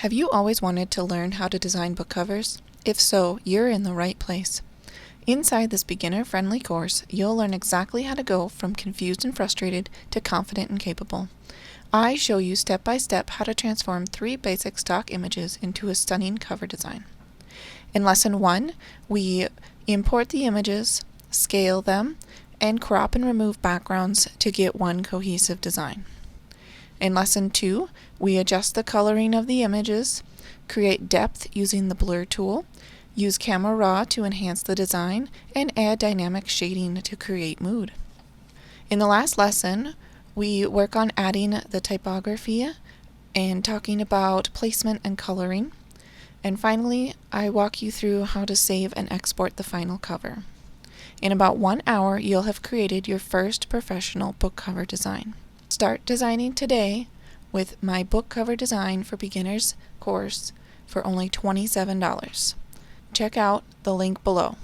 Have you always wanted to learn how to design book covers? If so, you're in the right place. Inside this beginner-friendly course, you'll learn exactly how to go from confused and frustrated to confident and capable. I show you step by step how to transform 3 basic stock images into a stunning cover design. In Lesson 1, we import the images, scale them, and crop and remove backgrounds to get one cohesive design. In Lesson 2, we adjust the coloring of the images, create depth using the blur tool, use Camera Raw to enhance the design, and add dynamic shading to create mood. In the last lesson, we work on adding the typography and talking about placement and coloring. And finally, I walk you through how to save and export the final cover. In about 1 hour, you'll have created your first professional book cover design. Start designing today with my book cover design for beginners course for only $27. Check out the link below.